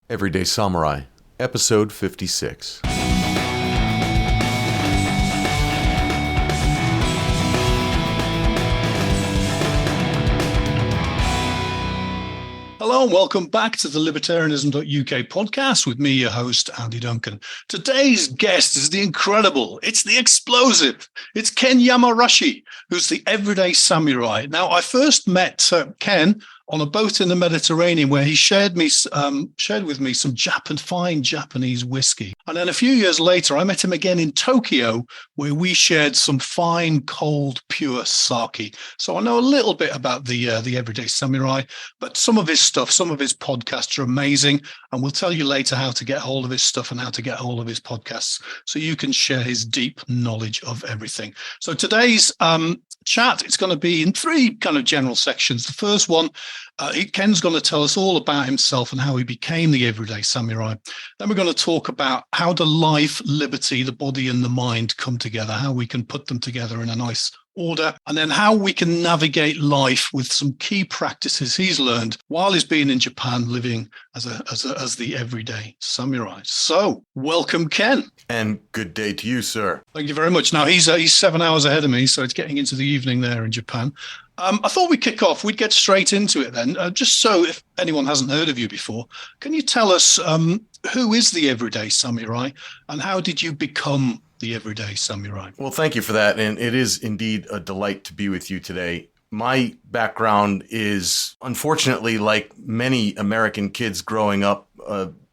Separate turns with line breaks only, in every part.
Everyday Samurai, Episode 56.
Hello and welcome back to the Libertarianism.uk podcast with me, your host, Andy Duncan. Today's guest is the incredible, it's the explosive, it's Ken Yamarashi, who's the everyday samurai. Now, I first met Ken on a boat in the Mediterranean where he shared with me some fine Japanese whiskey. And then a few years later, I met him again in Tokyo where we shared some fine, cold, pure sake. So I know a little bit about the everyday samurai, but some of his stuff, some of his podcasts are amazing. And we'll tell you later how to get hold of his stuff and how to get hold of his podcasts so you can share his deep knowledge of everything. So today's chat, it's going to be in three kind of general sections. The first one, Ken's going to tell us all about himself and how he became the everyday samurai. Then we're going to talk about how the life, liberty, the body and the mind come together, how we can put them together in a nice order, and then how we can navigate life with some key practices he's learned while he's been in Japan living as the everyday samurai. So welcome, Ken.
And good day to you, sir.
Thank you very much. Now, he's 7 hours ahead of me, so it's getting into the evening there in Japan. I thought we'd kick off. We'd get straight into it then. Just so if anyone hasn't heard of you before, can you tell us who is the everyday samurai and how did you become the everyday samurai?
Well, thank you for that. And it is indeed a delight to be with you today. My background is, unfortunately, like many American kids growing up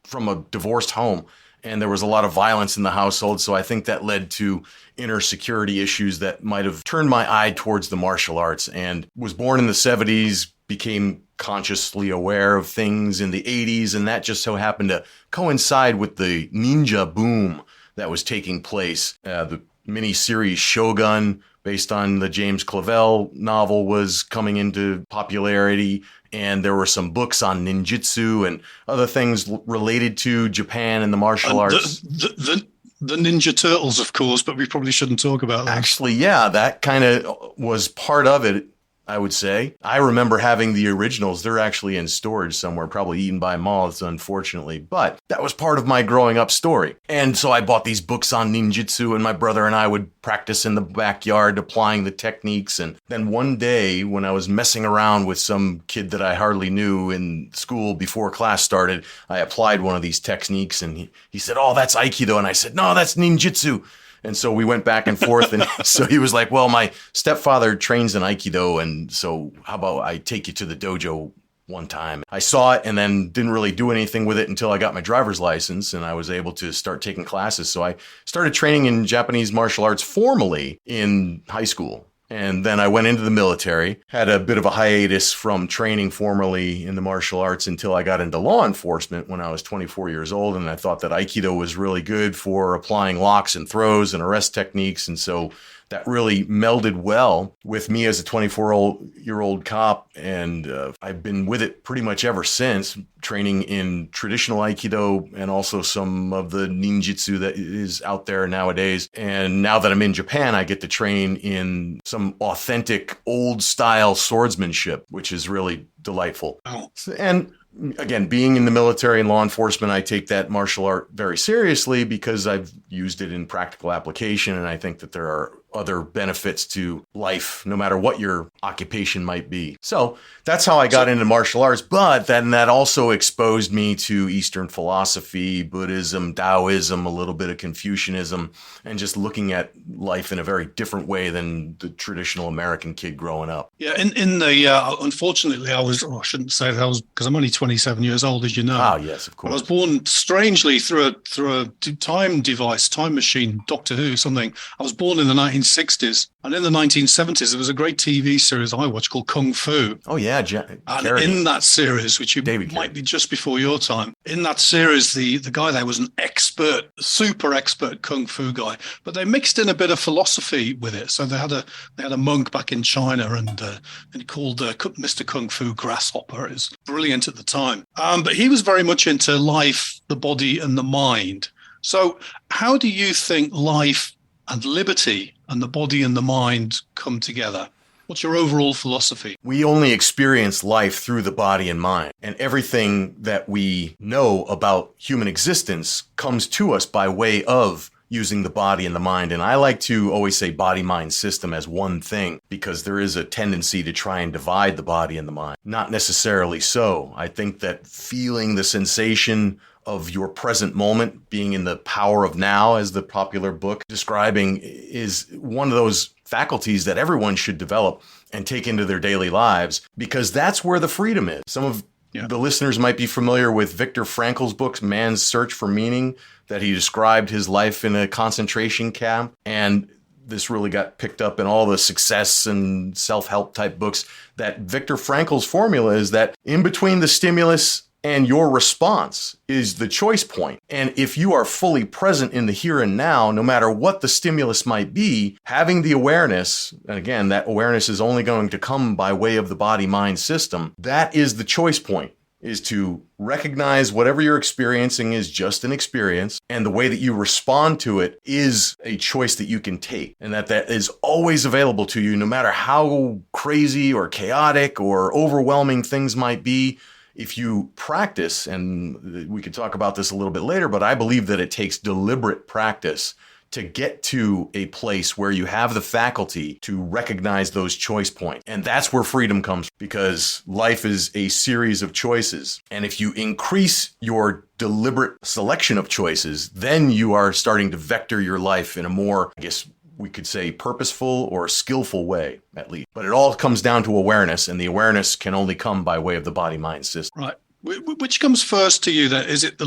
from a divorced home. And there was a lot of violence in the household. So I think that led to inner security issues that might have turned my eye towards the martial arts. And was born in the 70s, became consciously aware of things in the 80s. And that just so happened to coincide with the ninja boom that was taking place. The miniseries Shogun, based on the James Clavell novel, was coming into popularity. And there were some books on ninjutsu and other things related to Japan and the martial arts.
The Ninja Turtles, of course, but we probably shouldn't talk about that.
Actually, yeah, that kind of was part of it, I would say. I remember having the originals. They're actually in storage somewhere, probably eaten by moths, unfortunately. But that was part of my growing up story. And so I bought these books on ninjutsu, and my brother and I would practice in the backyard, applying the techniques. And then one day, when I was messing around with some kid that I hardly knew in school before class started, I applied one of these techniques, and he said, "Oh, that's Aikido." And I said, "No, that's ninjutsu." And so we went back and forth. And so he was like, "Well, my stepfather trains in Aikido. And so how about I take you to the dojo one time?" I saw it and then didn't really do anything with it until I got my driver's license and I was able to start taking classes. So I started training in Japanese martial arts formally in high school. And then I went into the military, had a bit of a hiatus from training formally in the martial arts until I got into law enforcement when I was 24 years old. And I thought that Aikido was really good for applying locks and throws and arrest techniques. And so that really melded well with me as a 24-year-old cop. And I've been with it pretty much ever since, training in traditional Aikido and also some of the ninjutsu that is out there nowadays. And now that I'm in Japan, I get to train in some authentic old style swordsmanship, which is really delightful.
Oh.
And again, being in the military and law enforcement, I take that martial art very seriously because I've used it in practical application. And I think that there are other benefits to life, no matter what your occupation might be. So that's how I got into martial arts. But then that also exposed me to Eastern philosophy, Buddhism, Taoism, a little bit of Confucianism, and just looking at life in a very different way than the traditional American kid growing up.
Yeah, unfortunately, I shouldn't say that, because I'm only 27 years old, as you know.
Ah, yes, of course.
I was born strangely through a time machine, Doctor Who, something. I was born in the 1960s, and in the 1970s, there was a great TV series I watched called Kung Fu.
Oh, yeah.
And in that series, which might be just before your time, in that series, the guy there was an super expert Kung Fu guy, but they mixed in a bit of philosophy with it. So they had a monk back in China, and he called Mr. Kung Fu Grasshopper. It was brilliant at the time. But he was very much into life, the body, and the mind. So how do you think life and liberty and the body and the mind come together? What's your overall philosophy?
We only experience life through the body and mind, and everything that we know about human existence comes to us by way of using the body and the mind. And I like to always say body-mind system as one thing, because there is a tendency to try and divide the body and the mind. Not necessarily so. I think that feeling the sensation of your present moment, being in the power of now, as the popular book describing, is one of those faculties that everyone should develop and take into their daily lives, because that's where the freedom is. Some of the listeners might be familiar with Viktor Frankl's books, Man's Search for Meaning, that he described his life in a concentration camp. And this really got picked up in all the success and self-help type books, that Viktor Frankl's formula is that in between the stimulus and your response is the choice point. And if you are fully present in the here and now, no matter what the stimulus might be, having the awareness, and again, that awareness is only going to come by way of the body-mind system, that is the choice point, is to recognize whatever you're experiencing is just an experience, and the way that you respond to it is a choice that you can take, and that is always available to you, no matter how crazy or chaotic or overwhelming things might be. If you practice, and we could talk about this a little bit later, but I believe that it takes deliberate practice to get to a place where you have the faculty to recognize those choice points. And that's where freedom comes, because life is a series of choices. And if you increase your deliberate selection of choices, then you are starting to vector your life in a more, I guess we could say, purposeful or skillful way, at least. But it all comes down to awareness, and the awareness can only come by way of the body-mind system.
Right. Which comes first to you then? Is it the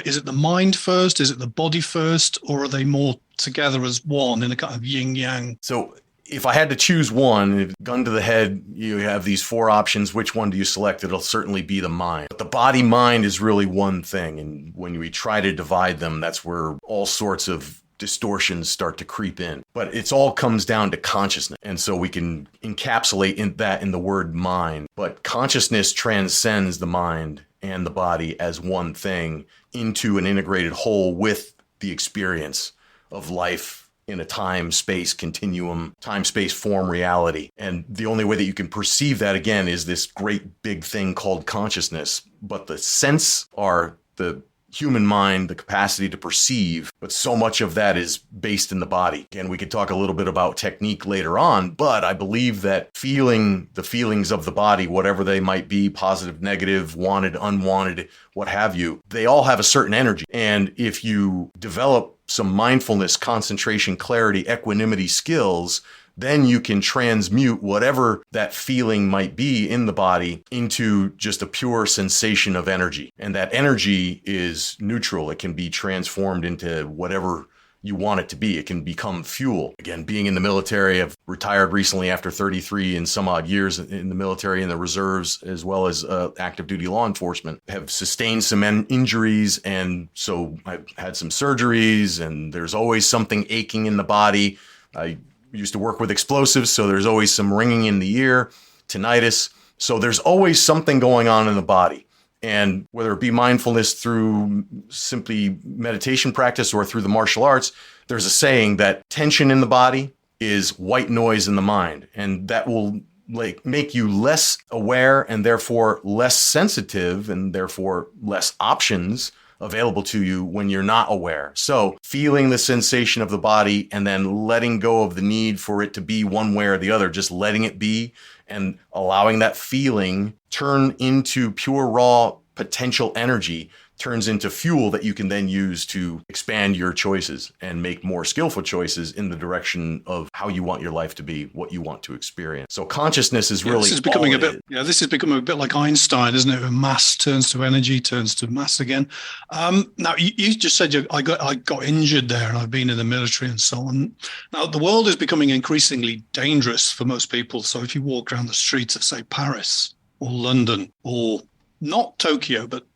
is it the mind first? Is it the body first? Or are they more together as one in a kind of yin-yang?
So if I had to choose one, gun to the head, you have these four options. Which one do you select? It'll certainly be the mind. But the body-mind is really one thing. And when we try to divide them, that's where all sorts of distortions start to creep in. But it's all comes down to consciousness. And so we can encapsulate in the word mind. But consciousness transcends the mind and the body as one thing into an integrated whole with the experience of life in a time-space continuum, time-space form reality. And the only way that you can perceive that, again, is this great big thing called consciousness. But the sense are the human mind, the capacity to perceive, but so much of that is based in the body. Again, we could talk a little bit about technique later on, but I believe that feeling the feelings of the body, whatever they might be, positive, negative, wanted, unwanted, what have you, they all have a certain energy. And if you develop some mindfulness, concentration, clarity, equanimity skills, then you can transmute whatever that feeling might be in the body into just a pure sensation of energy. And that energy is neutral. It can be transformed into whatever you want it to be. It can become fuel. Again, being in the military, I've retired recently after 33 and some odd years in the military and the reserves, as well as active duty law enforcement, have sustained some injuries. And so I've had some surgeries, and there's always something aching in the body. I used to work with explosives, so there's always some ringing in the ear, tinnitus. So there's always something going on in the body. And whether it be mindfulness through simply meditation practice or through the martial arts, there's a saying that tension in the body is white noise in the mind. And that will make you less aware and therefore less sensitive and therefore less options available to you when you're not aware. So feeling the sensation of the body and then letting go of the need for it to be one way or the other, just letting it be and allowing that feeling turn into pure raw potential energy, turns into fuel that you can then use to expand your choices and make more skillful choices in the direction of how you want your life to be, what you want to experience. So consciousness is really
this is becoming this is becoming a bit like Einstein, isn't it? When mass turns to energy, turns to mass again. Now you just said I got injured there, and I've been in the military and so on. Now the world is becoming increasingly dangerous for most people. So if you walk around the streets of, say, Paris or London or not Tokyo, but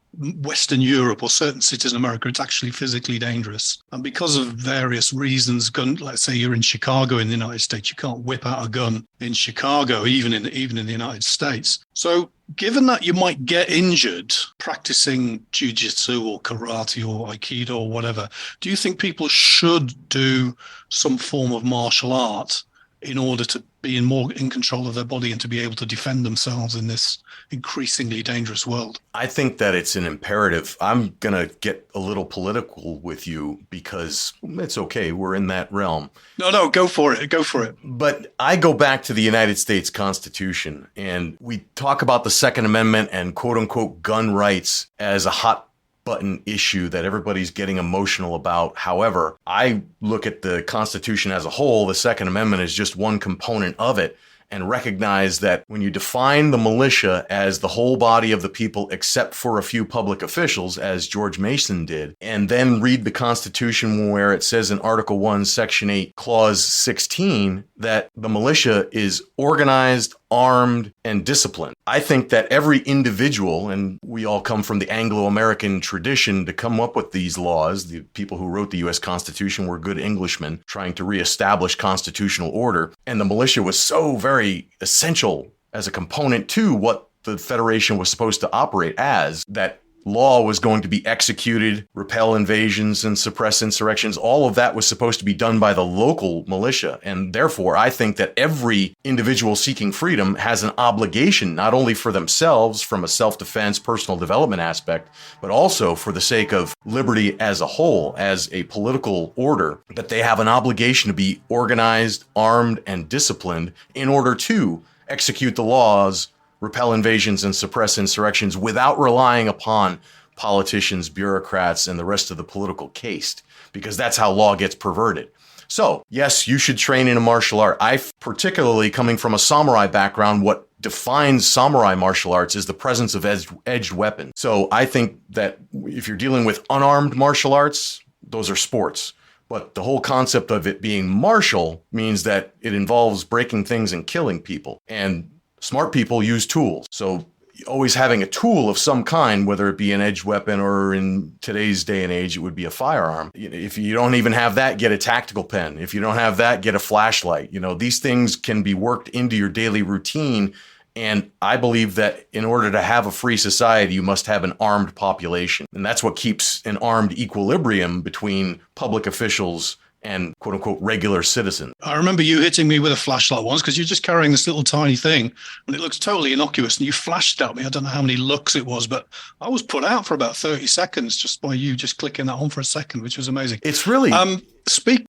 Western Europe or certain cities in America, it's actually physically dangerous. And because of various reasons, let's say you're in Chicago in the United States, you can't whip out a gun in Chicago, even in the United States. So given that you might get injured practicing jiu-jitsu or karate or aikido or whatever, do you think people should do some form of martial art in order to be more in control of their body and to be able to defend themselves in this increasingly dangerous world?
I think that it's an imperative. I'm going to get a little political with you because it's okay. We're in that realm.
No, go for it. Go for it.
But I go back to the United States Constitution, and we talk about the Second Amendment and quote unquote gun rights as a hot button issue that everybody's getting emotional about. However, I look at the Constitution as a whole. The Second Amendment is just one component of it, and recognize that when you define the militia as the whole body of the people except for a few public officials, as George Mason did, and then read the Constitution where it says in Article 1, Section 8, Clause 16, that the militia is organized, armed, and disciplined. I think that every individual, and we all come from the Anglo-American tradition to come up with these laws. The people who wrote the U.S. Constitution were good Englishmen trying to reestablish constitutional order. And the militia was so very essential as a component to what the Federation was supposed to operate as, that law was going to be executed, repel invasions and suppress insurrections. All of that was supposed to be done by the local militia. And therefore, I think that every individual seeking freedom has an obligation, not only for themselves from a self-defense, personal development aspect, but also for the sake of liberty as a whole, as a political order, that they have an obligation to be organized, armed, and disciplined in order to execute the laws, repel invasions, and suppress insurrections without relying upon politicians, bureaucrats, and the rest of the political caste, because that's how law gets perverted. So, yes, you should train in a martial art. Particularly coming from a samurai background, what defines samurai martial arts is the presence of edged weapons. So I think that if you're dealing with unarmed martial arts, those are sports. But the whole concept of it being martial means that it involves breaking things and killing people. And smart people use tools. So always having a tool of some kind, whether it be an edged weapon or in today's day and age, it would be a firearm. If you don't even have that, get a tactical pen. If you don't have that, get a flashlight. These things can be worked into your daily routine. And I believe that in order to have a free society, you must have an armed population. And that's what keeps an armed equilibrium between public officials and quote unquote regular citizens.
I remember you hitting me with a flashlight once because you're just carrying this little tiny thing and it looks totally innocuous, and you flashed at me. I don't know how many looks it was, but I was put out for about 30 seconds just by you just clicking that on for a second, which was amazing.
It's really...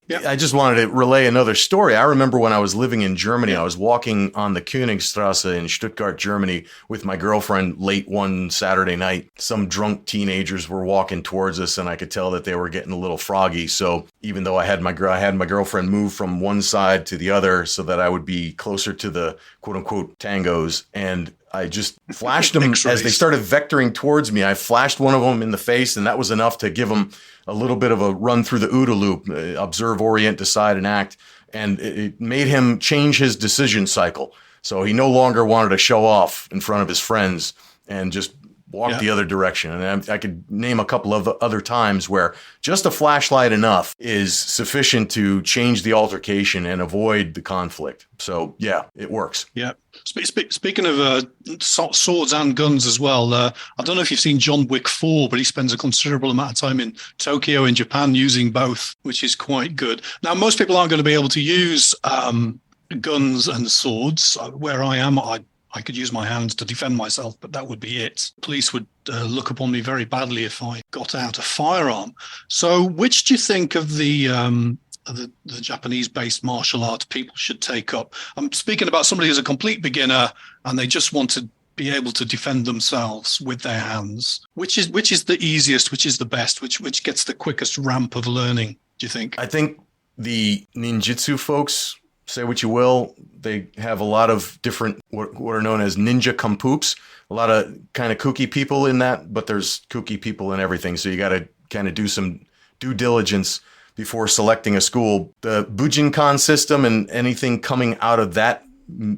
Yeah.
I just wanted to relay another story. I remember when I was living in Germany, I was walking on the Königstrasse in Stuttgart, Germany with my girlfriend late one Saturday night. Some drunk teenagers were walking towards us, and I could tell that they were getting a little froggy. So even though I had my girlfriend move from one side to the other so that I would be closer to the quote unquote tangos, and I just flashed them as they started vectoring towards me. I flashed one of them in the face, and that was enough to give them a little bit of a run through the OODA loop, observe, orient, decide, and act. And it made him change his decision cycle. So he no longer wanted to show off in front of his friends and just walk the other direction. And I could name a couple of other times where just a flashlight enough is sufficient to change the altercation and avoid the conflict. So yeah, it works.
Yeah. Speaking of swords and guns as well, I don't know if you've seen John Wick 4, but he spends a considerable amount of time in Tokyo in Japan using both, which is quite good. Now, most people aren't going to be able to use guns and swords. Where I am, I could use my hands to defend myself, but that would be it. Police would look upon me very badly if I got out a firearm. So which do you think of the Japanese-based martial arts people should take up? I'm speaking about somebody who's a complete beginner and they just want to be able to defend themselves with their hands. Which is the easiest, which is the best, which gets the quickest ramp of learning, do you think?
I think the ninjutsu folks, say what you will, they have a lot of different what are known as ninja kumpoops, a lot of kind of kooky people in that, but there's kooky people in everything. So you got to kind of do some due diligence before selecting a school. The Bujinkan system and anything coming out of that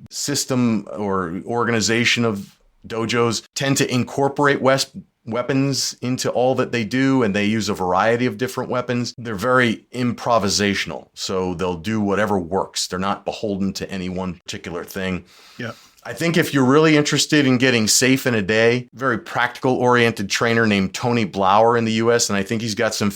system or organization of dojos tend to incorporate weapons into all that they do, and they use a variety of different weapons. They're very improvisational, so they'll do whatever works. They're not beholden to any one particular thing.
Yeah.
I think if you're really interested in getting safe in a day, very practical oriented trainer named Tony Blauer in the US. And I think he's got some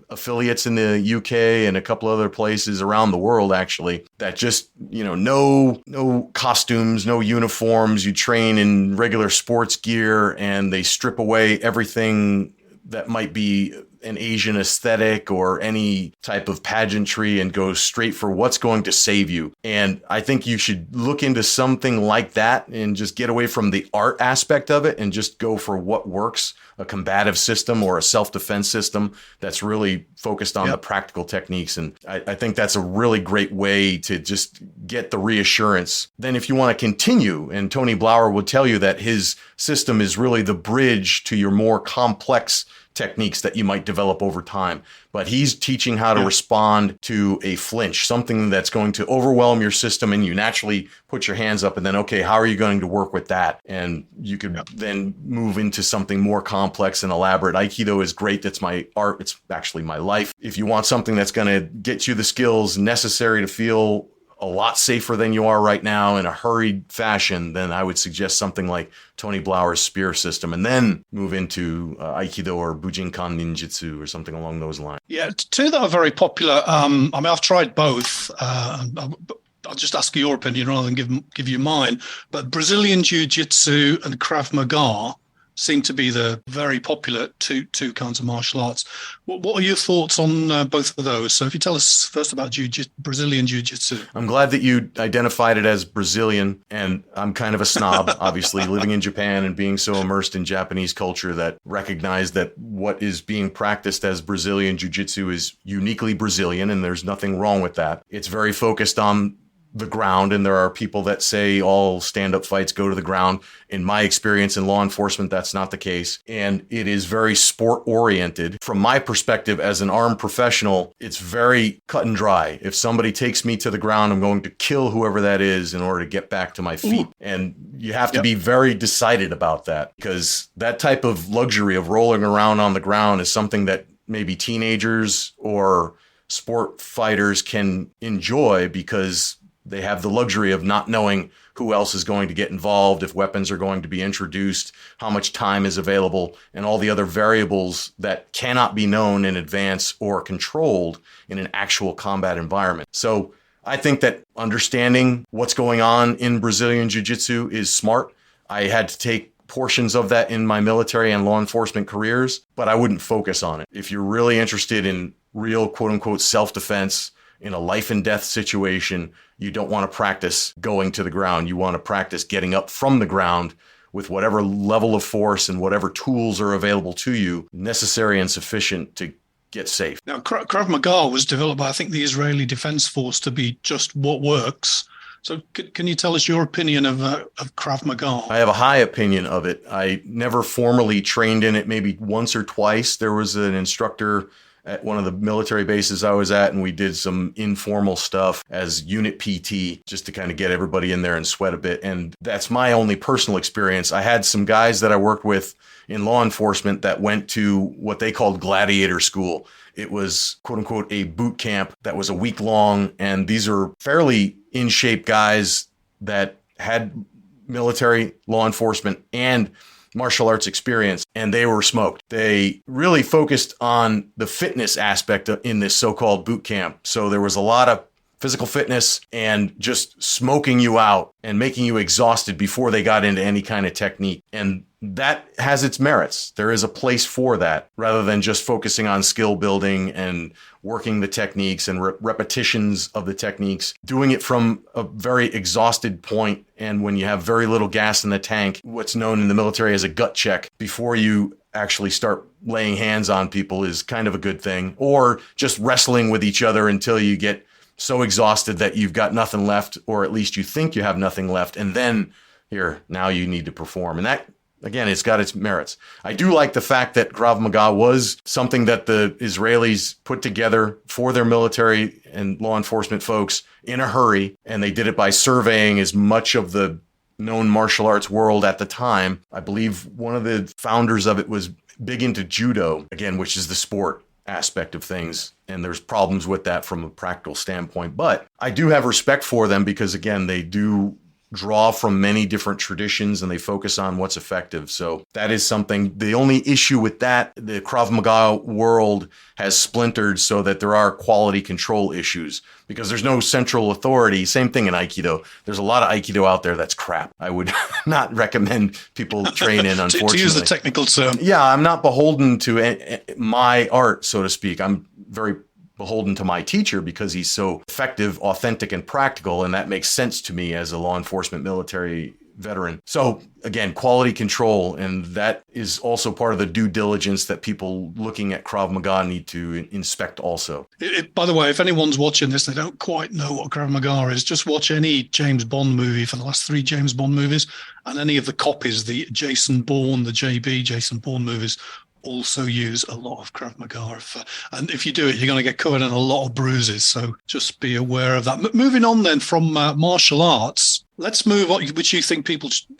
affiliates in the UK and a couple other places around the world, actually, that just, no costumes, no uniforms. You train in regular sports gear and they strip away everything that might be an Asian aesthetic or any type of pageantry and go straight for what's going to save you. And I think you should look into something like that and just get away from the art aspect of it and just go for what works, a combative system or a self-defense system that's really focused on the practical techniques. And I think that's a really great way to just get the reassurance. Then if you want to continue, and Tony Blauer will tell you that his system is really the bridge to your more complex techniques that you might develop over time. But he's teaching how to respond to a flinch, something that's going to overwhelm your system and you naturally put your hands up and then, okay, how are you going to work with that? And you could then move into something more complex and elaborate. Aikido is great. That's my art. It's actually my life. If you want something that's going to get you the skills necessary to feel a lot safer than you are right now in a hurried fashion, then I would suggest something like Tony Blauer's spear system and then move into Aikido or Bujinkan Ninjutsu or something along those lines.
Yeah, two that are very popular. I've tried both. I'll just ask your opinion rather than give you mine. But Brazilian Jiu-Jitsu and Krav Maga seem to be the very popular two kinds of martial arts. What are your thoughts on both of those? So if you tell us first about Brazilian Jiu-Jitsu.
I'm glad that you identified it as Brazilian, and I'm kind of a snob, obviously, living in Japan and being so immersed in Japanese culture that recognize that what is being practiced as Brazilian Jiu-Jitsu is uniquely Brazilian, and there's nothing wrong with that. It's very focused on the ground, and there are people that say all stand-up fights go to the ground. In my experience in law enforcement, that's not the case. And it is very sport-oriented. From my perspective as an armed professional, it's very cut and dry. If somebody takes me to the ground, I'm going to kill whoever that is in order to get back to my feet. Ooh. And you have to be very decided about that, because that type of luxury of rolling around on the ground is something that maybe teenagers or sport fighters can enjoy because they have the luxury of not knowing who else is going to get involved, if weapons are going to be introduced, how much time is available, and all the other variables that cannot be known in advance or controlled in an actual combat environment. So I think that understanding what's going on in Brazilian Jiu-Jitsu is smart. I had to take portions of that in my military and law enforcement careers, but I wouldn't focus on it. If you're really interested in real quote-unquote self-defense in a life and death situation, you don't want to practice going to the ground. You want to practice getting up from the ground with whatever level of force and whatever tools are available to you, necessary and sufficient to get safe.
Now, Krav Maga was developed by, I think, the Israeli Defense Force to be just what works. So can you tell us your opinion of Krav Maga?
I have a high opinion of it. I never formally trained in it, maybe once or twice. There was an instructor at one of the military bases I was at, and we did some informal stuff as unit PT just to kind of get everybody in there and sweat a bit. And that's my only personal experience. I had some guys that I worked with in law enforcement that went to what they called gladiator school. It was quote unquote a boot camp that was a week long. And these are fairly in shape guys that had military, law enforcement, and martial arts experience, and they were smoked. They really focused on the fitness aspect in this so-called boot camp. So there was a lot of physical fitness and just smoking you out and making you exhausted before they got into any kind of technique. And that has its merits. There is a place for that rather than just focusing on skill building and working the techniques and repetitions of the techniques, doing it from a very exhausted point. And when you have very little gas in the tank, what's known in the military as a gut check before you actually start laying hands on people is kind of a good thing. Or just wrestling with each other until you get so exhausted that you've got nothing left, or at least you think you have nothing left. And then now you need to perform. And that, again, it's got its merits. I do like the fact that Krav Maga was something that the Israelis put together for their military and law enforcement folks in a hurry, and they did it by surveying as much of the known martial arts world at the time. I believe one of the founders of it was big into judo, again, which is the sport aspect of things. And there's problems with that from a practical standpoint. But I do have respect for them because, again, they do draw from many different traditions and they focus on what's effective. So that is something. The only issue with that, the Krav Maga world has splintered so that there are quality control issues because there's no central authority. Same thing in Aikido. There's a lot of Aikido out there that's crap. I would not recommend people train in, unfortunately.
To use the technical term.
Yeah, I'm not beholden to my art, so to speak. I'm very beholden to my teacher because he's so effective, authentic, and practical, and that makes sense to me as a law enforcement military veteran. So again, quality control, and that is also part of the due diligence that people looking at Krav Maga need to inspect also.
By the way, if anyone's watching this, they don't quite know what Krav Maga is, just watch any James Bond movie for the last 3 James Bond movies, and any of the copies, the Jason Bourne, the JB Jason Bourne movies, also use a lot of Krav Maga. And if you do it, you're going to get covered in a lot of bruises. So just be aware of that. Moving on then from martial arts, let's move on, which you think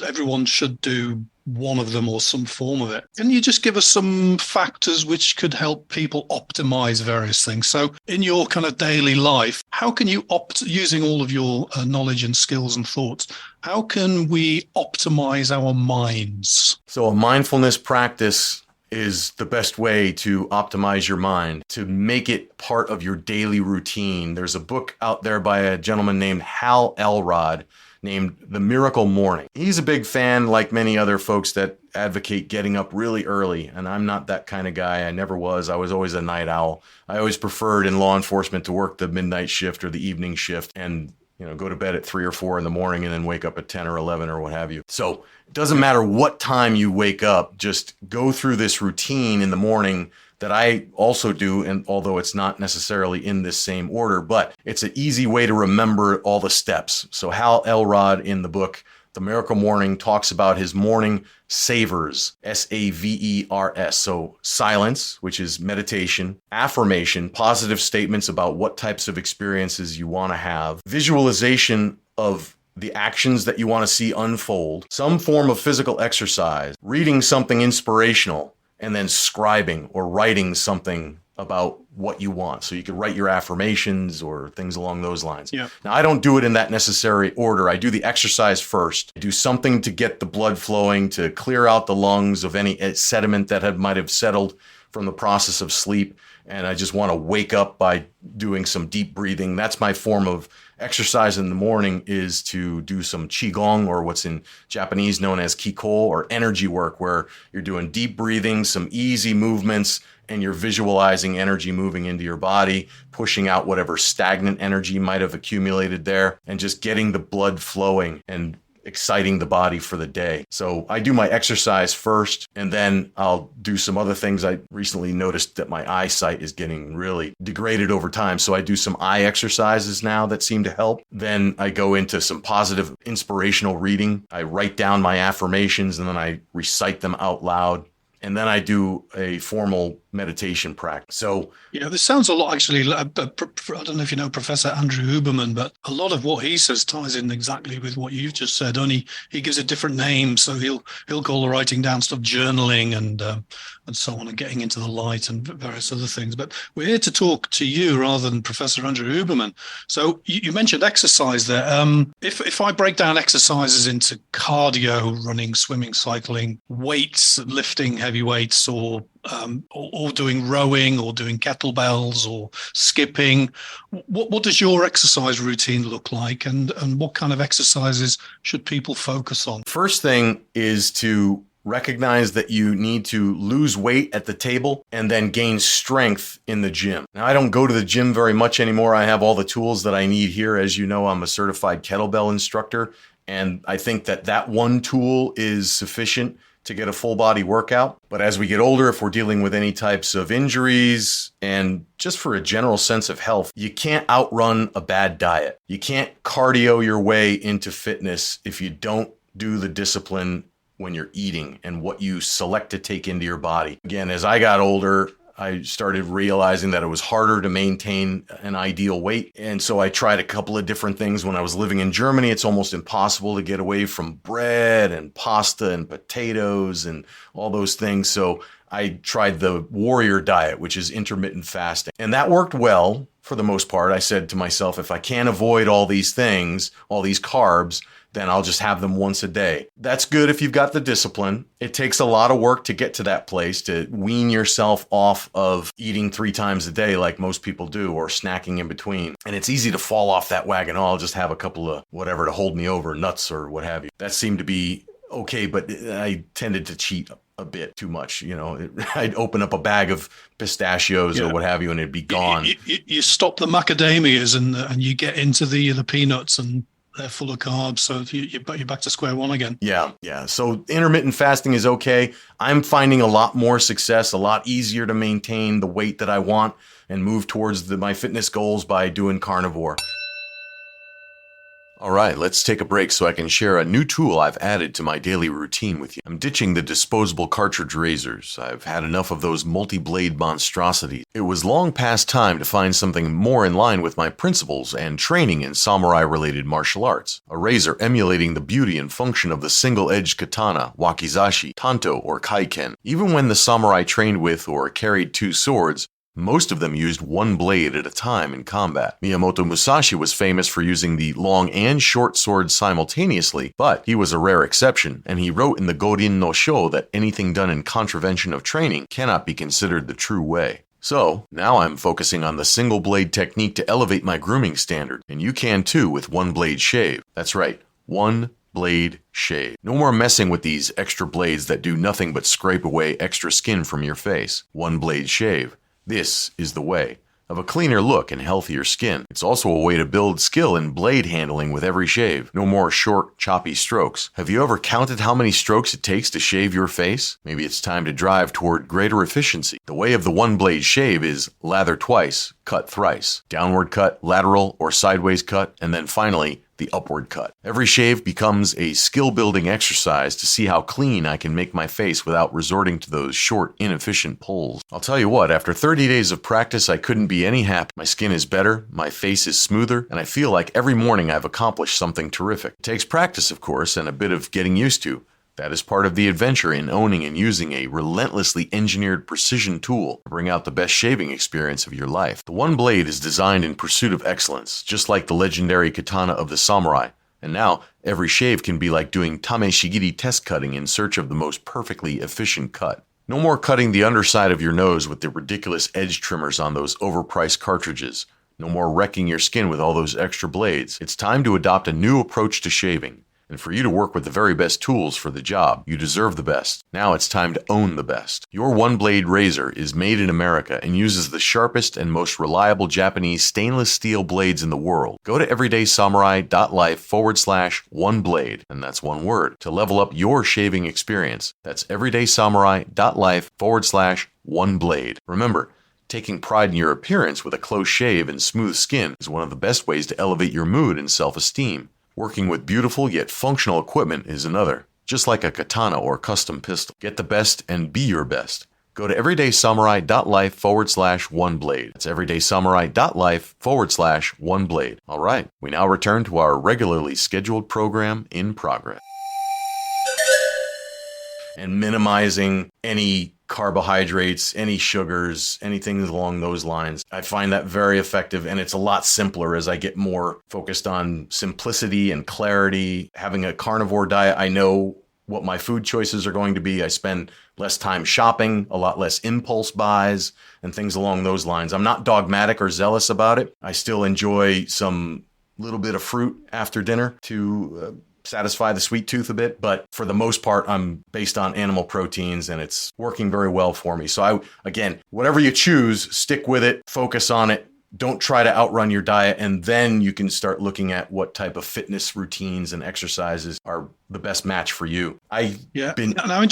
everyone should do one of them or some form of it. Can you just give us some factors which could help people optimize various things? So in your kind of daily life, how can you using all of your knowledge and skills and thoughts, how can we optimize our minds?
So a mindfulness practice is the best way to optimize your mind, to make it part of your daily routine. There's a book out there by a gentleman named Hal Elrod named The Miracle Morning. He's a big fan, like many other folks that advocate getting up really early, and I'm not that kind of guy. I never was. I was always a night owl. I always preferred in law enforcement to work the midnight shift or the evening shift and go to bed at 3 or 4 in the morning and then wake up at 10 or 11 or what have you. So it doesn't matter what time you wake up, just go through this routine in the morning that I also do, and although it's not necessarily in this same order, but it's an easy way to remember all the steps. So Hal Elrod in the book, The Miracle Morning, talks about his morning savers, SAVERS. So silence, which is meditation, affirmation, positive statements about what types of experiences you want to have, visualization of the actions that you want to see unfold, some form of physical exercise, reading something inspirational, and then scribing or writing something about what you want. So you could write your affirmations or things along those lines.
Yeah.
Now, I don't do it in that necessary order. I do the exercise first. I do something to get the blood flowing, to clear out the lungs of any sediment that might have settled from the process of sleep. And I just want to wake up by doing some deep breathing. That's my form of exercise in the morning, is to do some qigong, or what's in Japanese known as kiko, or energy work, where you're doing deep breathing, some easy movements, and you're visualizing energy moving into your body, pushing out whatever stagnant energy might have accumulated there, and just getting the blood flowing and exciting the body for the day. So I do my exercise first, and then I'll do some other things. I recently noticed that my eyesight is getting really degraded over time, so I do some eye exercises now that seem to help. Then I go into some positive inspirational reading. I write down my affirmations and then I recite them out loud. And then I do a formal meditation practice. So,
this sounds a lot, actually. I don't know if you know Professor Andrew Huberman, but a lot of what he says ties in exactly with what you've just said. Only he gives a different name. So he'll call the writing down stuff journaling and so on, and getting into the light and various other things. But we're here to talk to you rather than Professor Andrew Huberman. So you mentioned exercise there. If I break down exercises into cardio, running, swimming, cycling, weights, lifting heavy weights, or doing rowing, or doing kettlebells, or skipping, what does your exercise routine look like, and what kind of exercises should people focus on?
First thing is to recognize that you need to lose weight at the table and then gain strength in the gym. Now, I don't go to the gym very much anymore. I have all the tools that I need here. As you know, I'm a certified kettlebell instructor, and I think that one tool is sufficient to get a full body workout. But as we get older, if we're dealing with any types of injuries and just for a general sense of health, you can't outrun a bad diet. You can't cardio your way into fitness if you don't do the discipline when you're eating and what you select to take into your body. Again, as I got older, I started realizing that it was harder to maintain an ideal weight. And so I tried a couple of different things. When I was living in Germany, it's almost impossible to get away from bread and pasta and potatoes and all those things. So I tried the warrior diet, which is intermittent fasting. And that worked well for the most part. I said to myself, if I can't avoid all these things, all these carbs, then I'll just have them once a day. That's good if you've got the discipline. It takes a lot of work to get to that place, to wean yourself off of eating 3 times a day like most people do, or snacking in between. And it's easy to fall off that wagon. Oh, I'll just have a couple of whatever to hold me over, nuts or what have you. That seemed to be okay, but I tended to cheat a bit too much. I'd open up a bag of pistachios or what have you, and it'd be gone.
You stop the macadamias and you get into the peanuts, and they're full of carbs. So you're back to square one again.
Yeah. So intermittent fasting is okay. I'm finding a lot more success, a lot easier to maintain the weight that I want and move towards my fitness goals by doing carnivore. All right, let's take a break so I can share a new tool I've added to my daily routine with you. I'm ditching the disposable cartridge razors. I've had enough of those multi-blade monstrosities. It was long past time to find something more in line with my principles and training in samurai-related martial arts. A razor emulating the beauty and function of the single-edged katana, wakizashi, tanto, or kaiken. Even when the samurai trained with or carried 2 swords, most of them used 1 blade at a time in combat. Miyamoto Musashi was famous for using the long and short sword simultaneously, but he was a rare exception, and he wrote in the Gorin no Sho that anything done in contravention of training cannot be considered the true way. So, now I'm focusing on the single blade technique to elevate my grooming standard, and you can too with 1 blade shave. That's right, 1 blade shave. No more messing with these extra blades that do nothing but scrape away extra skin from your face. 1 blade shave. This is the way of a cleaner look and healthier skin. It's also a way to build skill in blade handling with every shave. No more short, choppy strokes. Have you ever counted how many strokes it takes to shave your face? Maybe it's time to drive toward greater efficiency. The way of the 1 blade shave is lather twice, cut thrice. Downward cut, lateral or sideways cut, and then finally, the upward cut. Every shave becomes a skill-building exercise to see how clean I can make my face without resorting to those short, inefficient pulls. I'll tell you what, after 30 days of practice, I couldn't be any happier. My skin is better, my face is smoother, and I feel like every morning I've accomplished something terrific. It takes practice, of course, and a bit of getting used to. That is part of the adventure in owning and using a relentlessly engineered precision tool to bring out the best shaving experience of your life. The 1 blade is designed in pursuit of excellence, just like the legendary katana of the samurai. And now, every shave can be like doing tameshigiri test cutting in search of the most perfectly efficient cut. No more cutting the underside of your nose with the ridiculous edge trimmers on those overpriced cartridges. No more wrecking your skin with all those extra blades. It's time to adopt a new approach to shaving. And for you to work with the very best tools for the job, you deserve the best. Now it's time to own the best. Your 1 blade razor is made in America and uses the sharpest and most reliable Japanese stainless steel blades in the world. Go to everydaysamurai.life/1 blade, and that's one word, to level up your shaving experience. That's everydaysamurai.life/1 blade. Remember, taking pride in your appearance with a close shave and smooth skin is one of the best ways to elevate your mood and self-esteem. Working with beautiful yet functional equipment is another, just like a katana or custom pistol. Get the best and be your best. Go to everydaysamurai.life/1 blade. That's everydaysamurai.life/1 blade. All right, we now return to our regularly scheduled program in progress. And minimizing any carbohydrates, any sugars, anything along those lines. I find that very effective, and it's a lot simpler as I get more focused on simplicity and clarity. Having a carnivore diet, I know what my food choices are going to be. I spend less time shopping, a lot less impulse buys, and things along those lines. I'm not dogmatic or zealous about it. I still enjoy some little bit of fruit after dinner to satisfy the sweet tooth a bit, but for the most part, I'm based on animal proteins, and it's working very well for me. So again, whatever you choose, stick with it, focus on it. Don't try to outrun your diet, and then you can start looking at what type of fitness routines and exercises are the best match for you.
Now in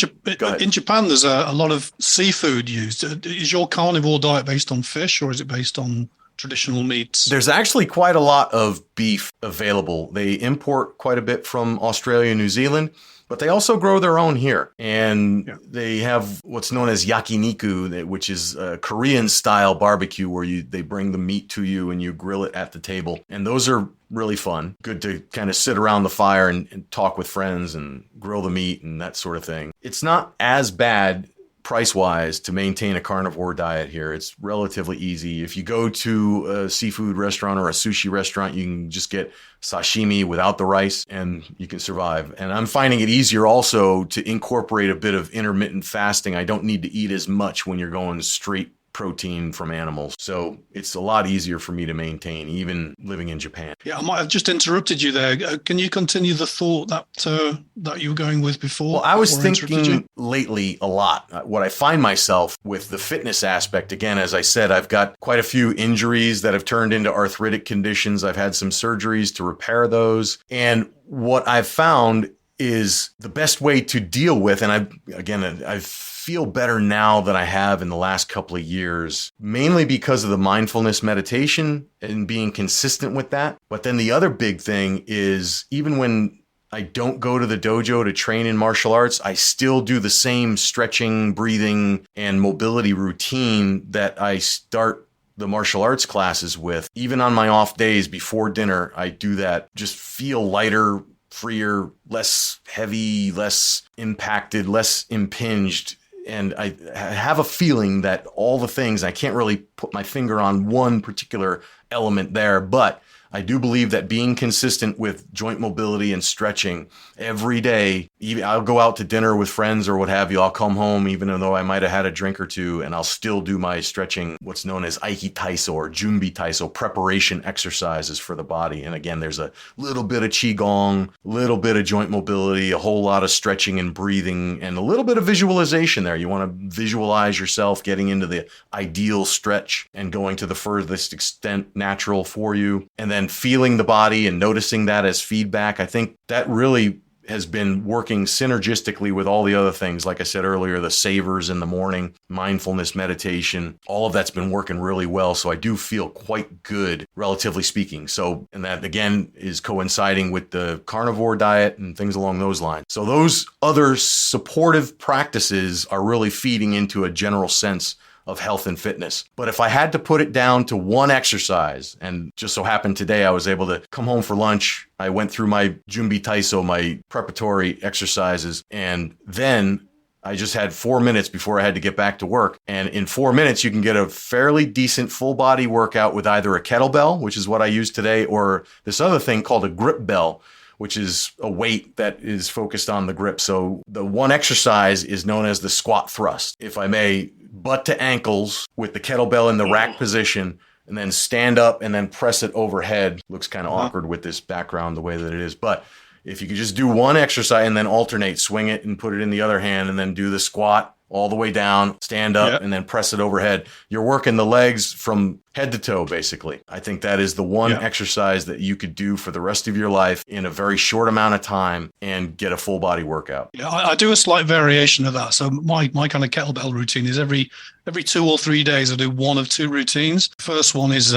Japan, there's a lot of seafood used. Is your carnivore diet based on fish, or is it based on traditional meats?
There's actually quite a lot of beef available. They import quite a bit from Australia and New Zealand, but they also grow their own here. And they have what's known as yakiniku, which is a Korean-style barbecue where they bring the meat to you and you grill it at the table. And those are really fun. Good to kind of sit around the fire and talk with friends and grill the meat and that sort of thing. It's not as bad price-wise to maintain a carnivore diet here. It's relatively easy. If you go to a seafood restaurant or a sushi restaurant, you can just get sashimi without the rice and you can survive. And I'm finding it easier also to incorporate a bit of intermittent fasting. I don't need to eat as much when you're going straight protein from animals. So it's a lot easier for me to maintain, even living in Japan.
Yeah, I might have just interrupted you there. Can you continue the thought that you were going with before?
Well, I was thinking lately a lot. What I find myself with the fitness aspect, again, as I said, I've got quite a few injuries that have turned into arthritic conditions. I've had some surgeries to repair those. And what I've found is the best way to deal with, and I feel better now than I have in the last couple of years, mainly because of the mindfulness meditation and being consistent with that. But then the other big thing is, even when I don't go to the dojo to train in martial arts, I still do the same stretching, breathing, and mobility routine that I start the martial arts classes with. Even on my off days before dinner, I do that. Just feel lighter, freer, less heavy, less impacted, less impinged. And I have a feeling that all the things, I can't really put my finger on one particular element there, but I do believe that being consistent with joint mobility and stretching every day, even I'll go out to dinner with friends or what have you, I'll come home even though I might have had a drink or two, and I'll still do my stretching, what's known as Aiki Taiso or Junbi Taiso, preparation exercises for the body. And again, there's a little bit of Qigong, a little bit of joint mobility, a whole lot of stretching and breathing, and a little bit of visualization there. You want to visualize yourself getting into the ideal stretch and going to the furthest extent natural for you. And then feeling the body and noticing that as feedback. I think that really has been working synergistically with all the other things. Like I said earlier, the savers in the morning, mindfulness meditation, all of that's been working really well. So I do feel quite good, relatively speaking. So, and that again is coinciding with the carnivore diet and things along those lines. So those other supportive practices are really feeding into a general sense of health and fitness. But if I had to put it down to one exercise, and just so happened today I was able to come home for lunch, I went through my Junbi Taiso, my preparatory exercises, and then I just had 4 minutes before I had to get back to work. And in 4 minutes, you can get a fairly decent full body workout with either a kettlebell, which is what I use today, or this other thing called a grip bell, which is a weight that is focused on the grip. So the one exercise is known as the squat thrust. If I may, butt to ankles with the kettlebell in the rack position, and then stand up and then press it overhead. Looks kind of awkward with this background the way that it is. But if you could just do one exercise and then alternate, swing it and put it in the other hand, and then do the squat all the way down, stand up, and then press it overhead. You're working the legs from head to toe, basically. I think that is the one exercise that you could do for the rest of your life in a very short amount of time and get a full body workout. Yeah,
I do a slight variation of that. So my kind of kettlebell routine is every 2 or 3 days, I do one of two routines. First one is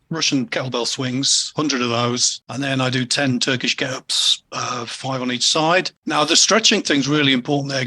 Russian kettlebell swings, 100 of those. And then I do 10 Turkish get-ups, 5 on each side. Now, the stretching thing's really important there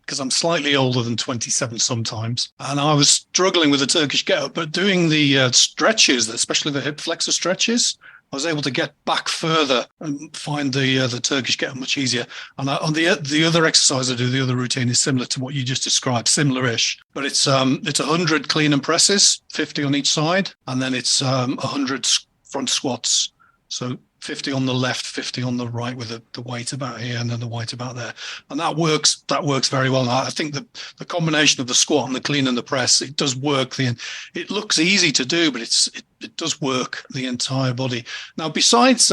because I'm slightly older than 27 sometimes. And I was struggling with the Turkish get-up, but doing the stretches, especially the hip flexor stretches, I was able to get back further and find the Turkish get-up much easier. And on the other exercise I do, the other routine is similar to what you just described, similar-ish. But it's 100 clean and presses, 50 on each side, and then it's 100 front squats. So 50 on the left, 50 on the right, with the weight about here and then the weight about there. And that works very well. And I think the combination of the squat and the clean and the press, it does work. It looks easy to do, but it does work the entire body. Now, besides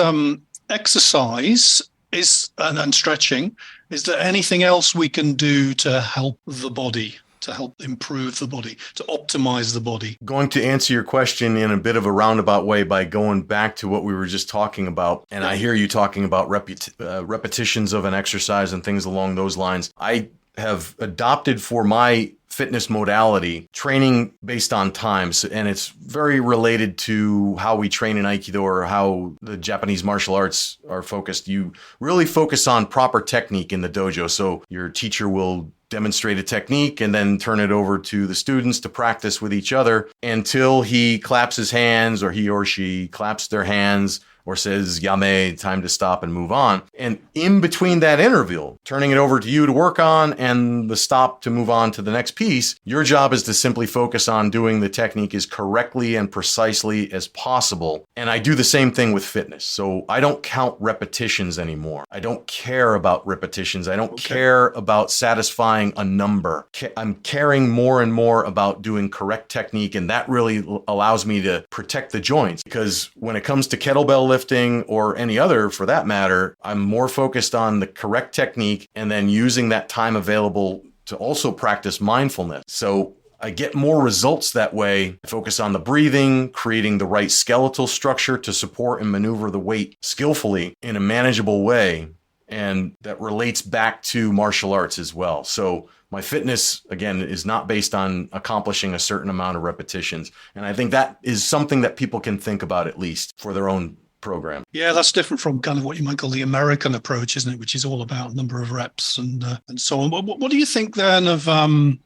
exercise and stretching, is there anything else we can do to help the body? To help improve the body, to optimize the body?
Going to answer your question in a bit of a roundabout way by going back to what we were just talking about. And I hear you talking about repetitions of an exercise and things along those lines. I have adopted for my fitness modality training based on times, and it's very related to how we train in Aikido or how the Japanese martial arts are focused. You really focus on proper technique in the dojo. So your teacher will demonstrate a technique and then turn it over to the students to practice with each other until he claps his hands or he or she claps their hands or says yame, time to stop and move on. And in between that interval, turning it over to you to work on and the stop to move on to the next piece, your job is to simply focus on doing the technique as correctly and precisely as possible. And I do the same thing with fitness. So I don't count repetitions anymore. I don't care about repetitions. I don't care about satisfying a number. I'm caring more and more about doing correct technique, and that really allows me to protect the joints, because when it comes to kettlebell lifting or any other for that matter, I'm more focused on the correct technique and then using that time available to also practice mindfulness. So I get more results that way. I focus on the breathing, creating the right skeletal structure to support and maneuver the weight skillfully in a manageable way. And that relates back to martial arts as well. So my fitness, again, is not based on accomplishing a certain amount of repetitions. And I think that is something that people can think about, at least for their own program.
Yeah, that's different from kind of what you might call the American approach, isn't it? Which is all about number of reps and so on. What do you think then of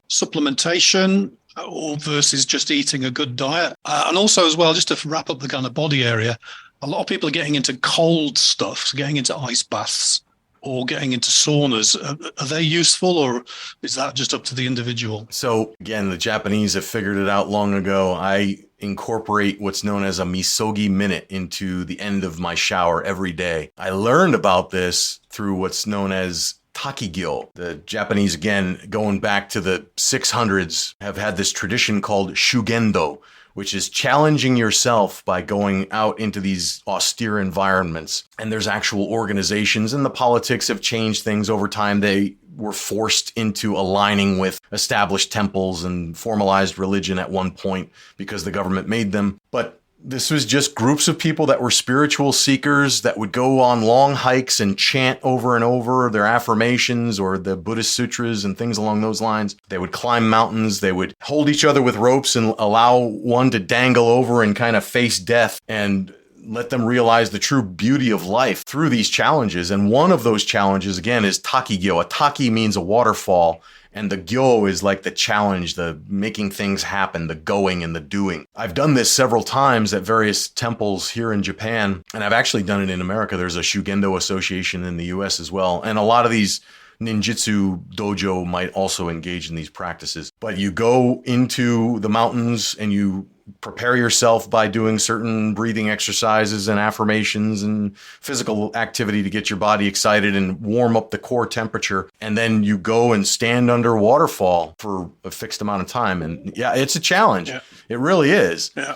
supplementation or versus just eating a good diet? And also as well, just to wrap up the kind of body area, a lot of people are getting into cold stuff, so getting into ice baths or getting into saunas. Are they useful, or is that just up to the individual?
So again, the Japanese have figured it out long ago. I incorporate what's known as a misogi minute into the end of my shower every day. I learned about this through what's known as takigyo. The Japanese, again, going back to the 600s, have had this tradition called Shugendo, which is challenging yourself by going out into these austere environments. And there's actual organizations, and the politics have changed things over time. They were forced into aligning with established temples and formalized religion at one point because the government made them. But this was just groups of people that were spiritual seekers that would go on long hikes and chant over and over their affirmations or the Buddhist sutras and things along those lines. They would climb mountains. They would hold each other with ropes and allow one to dangle over and kind of face death and let them realize the true beauty of life through these challenges. And one of those challenges, again, is takigyo. A taki means a waterfall. And the gyo is like the challenge, the making things happen, the going and the doing. I've done this several times at various temples here in Japan, and I've actually done it in America. There's a Shugendo association in the US as well. And a lot of these ninjutsu dojo might also engage in these practices. But you go into the mountains and you prepare yourself by doing certain breathing exercises and affirmations and physical activity to get your body excited and warm up the core temperature. And then you go and stand under a waterfall for a fixed amount of time. And yeah, it's a challenge. Yeah. It really is. Yeah.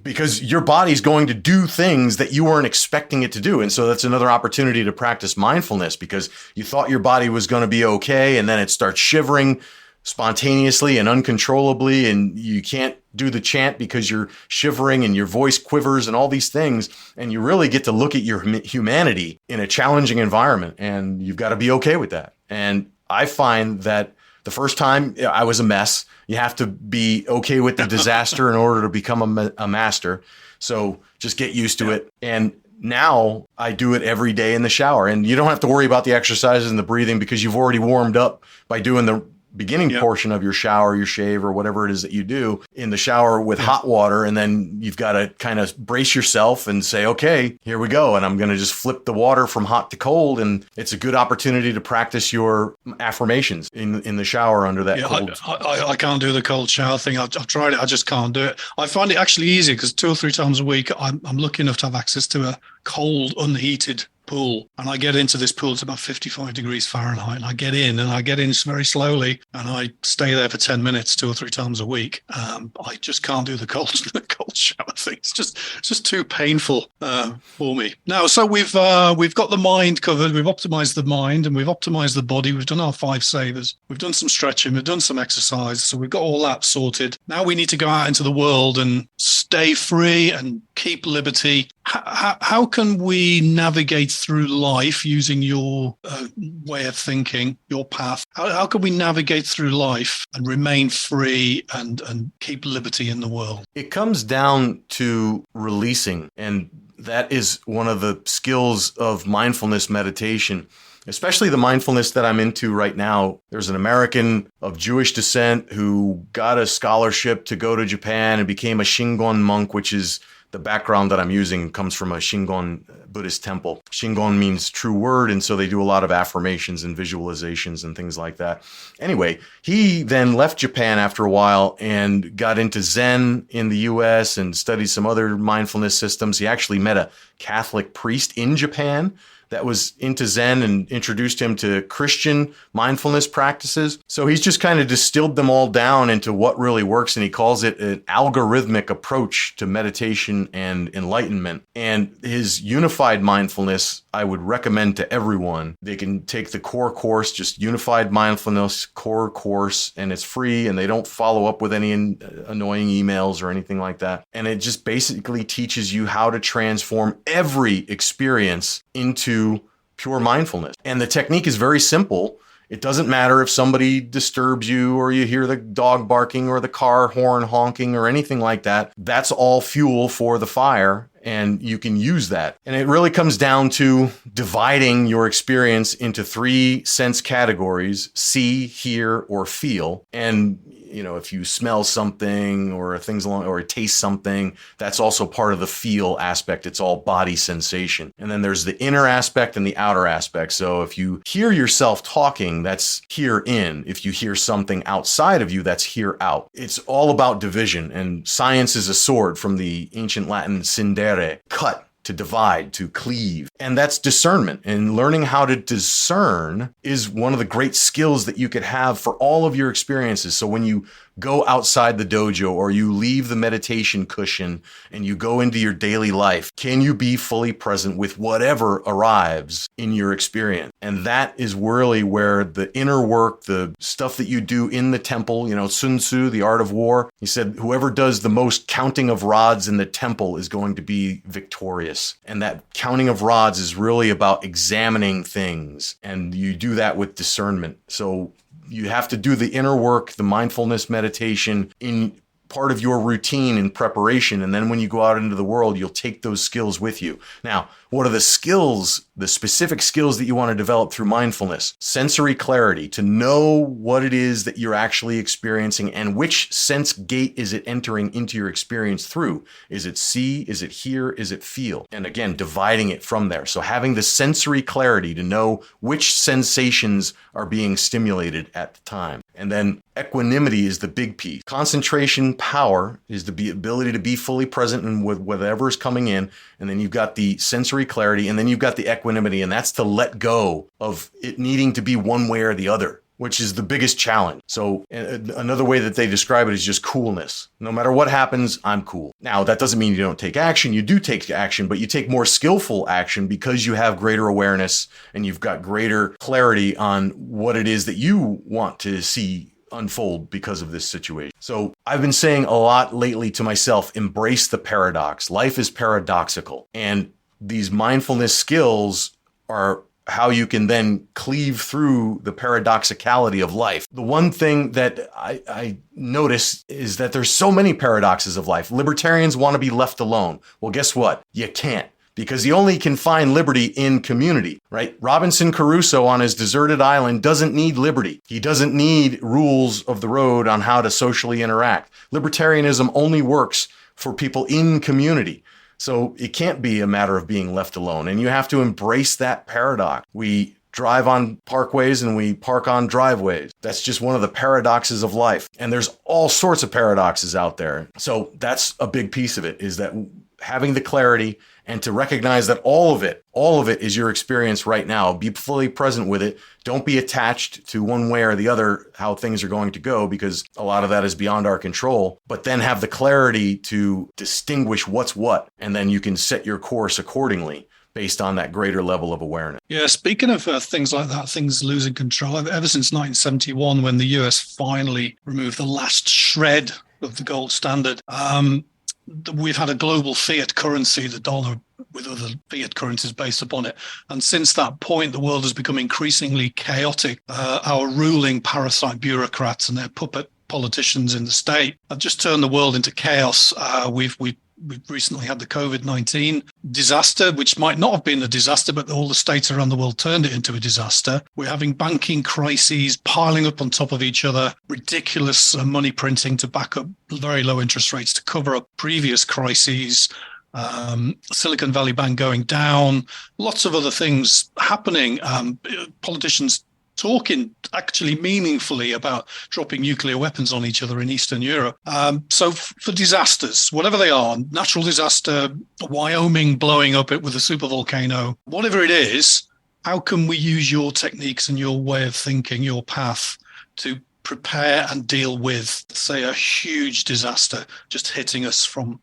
Because your body's going to do things that you weren't expecting it to do. And so that's another opportunity to practice mindfulness, because you thought your body was going to be okay, and then it starts shivering spontaneously and uncontrollably, and you can't do the chant because you're shivering and your voice quivers and all these things. And you really get to look at your humanity in a challenging environment, and you've got to be okay with that. And I find that the first time I was a mess. You have to be okay with the disaster in order to become a master. So just get used to it. And now I do it every day in the shower. And you don't have to worry about the exercises and the breathing because you've already warmed up by doing the beginning portion of your shower, your shave, or whatever it is that you do in the shower with hot water. And then you've got to kind of brace yourself and say, okay, here we go. And I'm going to just flip the water from hot to cold. And it's a good opportunity to practice your affirmations in the shower under that cold.
I can't do the cold shower thing. I've tried it. I just can't do it. I find it actually easier because 2 or 3 times a week, I'm lucky enough to have access to a cold, unheated pool, and I get into this pool. It's about 55 degrees Fahrenheit, and I get in very slowly, and I stay there for 10 minutes 2 or 3 times a week. I just can't do the cold shower thing. It's just too painful for me. Now, so we've got the mind covered. We've optimized the mind and we've optimized the body. We've done our 5 savers. We've done some stretching. We've done some exercise. So we've got all that sorted. Now we need to go out into the world and stay free and keep liberty. How can we navigate through life using your way of thinking, your path? How can we navigate through life and remain free and keep liberty in the world?
It comes down to releasing, and that is one of the skills of mindfulness meditation, especially the mindfulness that I'm into right now. There's an American of Jewish descent who got a scholarship to go to Japan and became a Shingon monk, which is the background that I'm using comes from a Shingon Buddhist temple. Shingon means true word, and so they do a lot of affirmations and visualizations and things like that. Anyway, he then left Japan after a while and got into Zen in the US and studied some other mindfulness systems. He actually met a Catholic priest in Japan that was into Zen and introduced him to Christian mindfulness practices. So he's just kind of distilled them all down into what really works, and he calls it an algorithmic approach to meditation and enlightenment. And his unified mindfulness, I would recommend to everyone. They can take the core course, just unified mindfulness core course, and it's free, and they don't follow up with any annoying emails or anything like that. And it just basically teaches you how to transform every experience into pure mindfulness. And the technique is very simple. It doesn't matter if somebody disturbs you or you hear the dog barking or the car horn honking or anything like that. That's all fuel for the fire, and you can use that. And it really comes down to dividing your experience into 3 sense categories: see, hear, or feel. And if you smell something or things along, or taste something, that's also part of the feel aspect. It's all body sensation. And then there's the inner aspect and the outer aspect. So if you hear yourself talking, that's hear in. If you hear something outside of you, that's hear out. It's all about division. And science is a sword, from the ancient Latin scindere, cut, to divide, to cleave. And that's discernment. And learning how to discern is one of the great skills that you could have for all of your experiences. So when you go outside the dojo or you leave the meditation cushion and you go into your daily life, can you be fully present with whatever arrives in your experience? And that is really where the inner work, the stuff that you do in the temple, Sun Tzu, The Art of War, he said, whoever does the most counting of rods in the temple is going to be victorious. And that counting of rods is really about examining things. And you do that with discernment. So you have to do the inner work, the mindfulness meditation, in part of your routine in preparation. And then when you go out into the world, you'll take those skills with you. Now, what are the skills, the specific skills that you want to develop through mindfulness? Sensory clarity, to know what it is that you're actually experiencing and which sense gate is it entering into your experience through. Is it see? Is it hear? Is it feel? And again, dividing it from there. So having the sensory clarity to know which sensations are being stimulated at the time. And then equanimity is the big piece. Concentration power is the ability to be fully present in with whatever is coming in. And then you've got the sensory clarity, and then you've got the equanimity, and that's to let go of it needing to be one way or the other, which is the biggest challenge. So another way that they describe it is just coolness. No matter what happens, I'm cool. Now, that doesn't mean you don't take action. You do take action, but you take more skillful action because you have greater awareness and you've got greater clarity on what it is that you want to see unfold because of this situation. So I've been saying a lot lately to myself, embrace the paradox. Life is paradoxical. And these mindfulness skills are how you can then cleave through the paradoxicality of life. The one thing that I notice is that there's so many paradoxes of life. Libertarians want to be left alone. Well, guess what? You can't, because you only can find liberty in community, right? Robinson Crusoe on his deserted island doesn't need liberty. He doesn't need rules of the road on how to socially interact. Libertarianism only works for people in community. So it can't be a matter of being left alone. And you have to embrace that paradox. We drive on parkways and we park on driveways. That's just one of the paradoxes of life. And there's all sorts of paradoxes out there. So that's a big piece of it, is that having the clarity and to recognize that all of it is your experience right now. Be fully present with it. Don't be attached to one way or the other how things are going to go, because a lot of that is beyond our control. But then have the clarity to distinguish what's what, and then you can set your course accordingly based on that greater level of awareness.
Yeah, speaking of things like that, things losing control, ever since 1971, when the US finally removed the last shred of the gold standard, we've had a global fiat currency, the dollar, with other fiat currencies based upon it. And since that point, the world has become increasingly chaotic. Our ruling parasite bureaucrats and their puppet politicians in the state have just turned the world into chaos. We've recently had the COVID-19 disaster, which might not have been a disaster, but all the states around the world turned it into a disaster. We're having banking crises piling up on top of each other, ridiculous money printing to back up very low interest rates to cover up previous crises. Silicon Valley Bank going down, lots of other things happening. Politicians talking actually meaningfully about dropping nuclear weapons on each other in Eastern Europe. So for disasters, whatever they are, natural disaster, Wyoming blowing up it with a supervolcano, whatever it is, how can we use your techniques and your way of thinking, your path, to prepare and deal with, say, a huge disaster just hitting us from